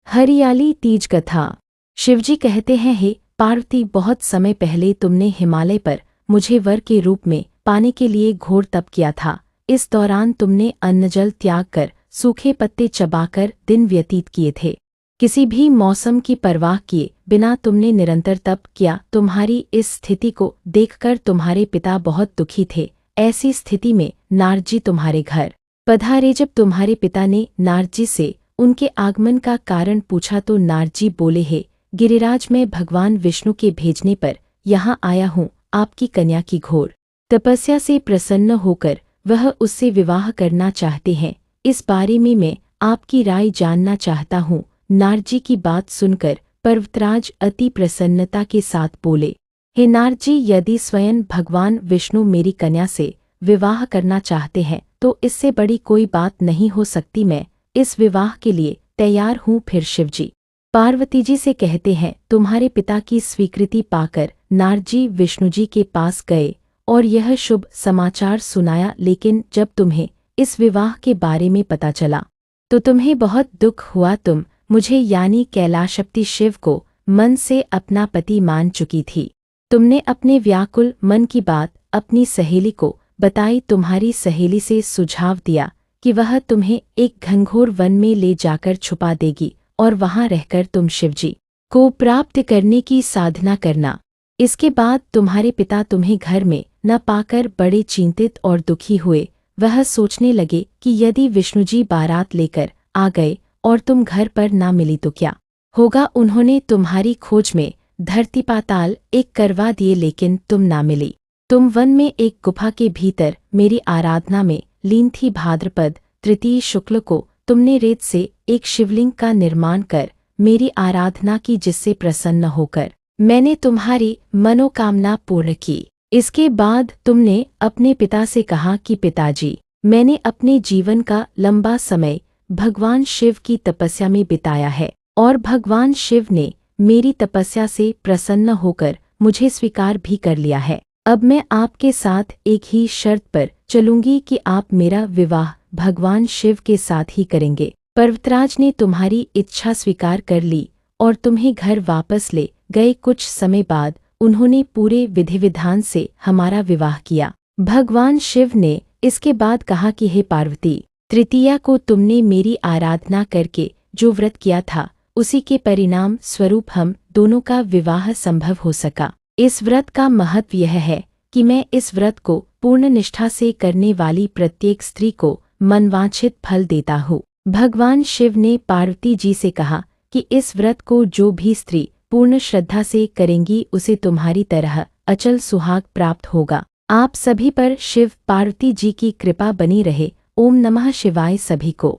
हरियाली तीज कथा। शिवजी कहते हैं, हे पार्वती, बहुत समय पहले तुमने हिमालय पर मुझे वर के रूप में पाने के लिए घोर तप किया था। इस दौरान तुमने अन्न जल त्याग कर सूखे पत्ते चबाकर दिन व्यतीत किए थे। किसी भी मौसम की परवाह किए बिना तुमने निरंतर तप किया। तुम्हारी इस स्थिति को देखकर तुम्हारे पिता बहुत दुखी थे। ऐसी स्थिति में नारद जी तुम्हारे घर पधारे। जब तुम्हारे पिता ने नारद जी से उनके आगमन का कारण पूछा तो नारद जी बोले, हे गिरिराज, मैं भगवान विष्णु के भेजने पर यहाँ आया हूँ। आपकी कन्या की घोर तपस्या से प्रसन्न होकर वह उससे विवाह करना चाहते हैं। इस बारे में मैं आपकी राय जानना चाहता हूँ। नारद जी की बात सुनकर पर्वतराज अति प्रसन्नता के साथ बोले, हे नारद जी, यदि स्वयं भगवान विष्णु मेरी कन्या से विवाह करना चाहते हैं तो इससे बड़ी कोई बात नहीं हो सकती। मैं इस विवाह के लिए तैयार हूँ। फिर शिवजी पार्वती जी से कहते हैं, तुम्हारे पिता की स्वीकृति पाकर नारद जी विष्णु जी के पास गए और यह शुभ समाचार सुनाया। लेकिन जब तुम्हें इस विवाह के बारे में पता चला तो तुम्हें बहुत दुख हुआ। तुम मुझे यानी कैलाशपति शिव को मन से अपना पति मान चुकी थी। तुमने अपने व्याकुल मन की बात अपनी सहेली को बताई। तुम्हारी सहेली से सुझाव दिया कि वह तुम्हें एक घनघोर वन में ले जाकर छुपा देगी और वहां रहकर तुम शिवजी को प्राप्त करने की साधना करना। इसके बाद तुम्हारे पिता तुम्हें घर में न पाकर बड़े चिंतित और दुखी हुए। वह सोचने लगे कि यदि विष्णुजी बारात लेकर आ गए और तुम घर पर न मिली तो क्या होगा। उन्होंने तुम्हारी खोज में धरती पाताल एक करवा दिए, लेकिन तुम ना मिली। तुम वन में एक गुफा के भीतर मेरी आराधना में लीन थी। भाद्रपद तृतीय शुक्ल को तुमने रेत से एक शिवलिंग का निर्माण कर मेरी आराधना की, जिससे प्रसन्न होकर मैंने तुम्हारी मनोकामना पूर्ण की। इसके बाद तुमने अपने पिता से कहा कि पिताजी, मैंने अपने जीवन का लंबा समय भगवान शिव की तपस्या में बिताया है और भगवान शिव ने मेरी तपस्या से प्रसन्न होकर मुझे स्वीकार भी कर लिया है। अब मैं आपके साथ एक ही शर्त पर चलूंगी कि आप मेरा विवाह भगवान शिव के साथ ही करेंगे। पर्वतराज ने तुम्हारी इच्छा स्वीकार कर ली और तुम्हें घर वापस ले गए। कुछ समय बाद उन्होंने पूरे विधि विधान से हमारा विवाह किया। भगवान शिव ने इसके बाद कहा कि हे पार्वती, तृतीया को तुमने मेरी आराधना करके जो व्रत किया था उसी के परिणाम स्वरूप हम दोनों का विवाह संभव हो सका। इस व्रत का महत्व यह है कि मैं इस व्रत को पूर्ण निष्ठा से करने वाली प्रत्येक स्त्री को मनवांछित फल देता हूँ। भगवान शिव ने पार्वती जी से कहा कि इस व्रत को जो भी स्त्री पूर्ण श्रद्धा से करेंगी उसे तुम्हारी तरह अचल सुहाग प्राप्त होगा। आप सभी पर शिव पार्वती जी की कृपा बनी रहे। ओम नमः शिवाय सभी को।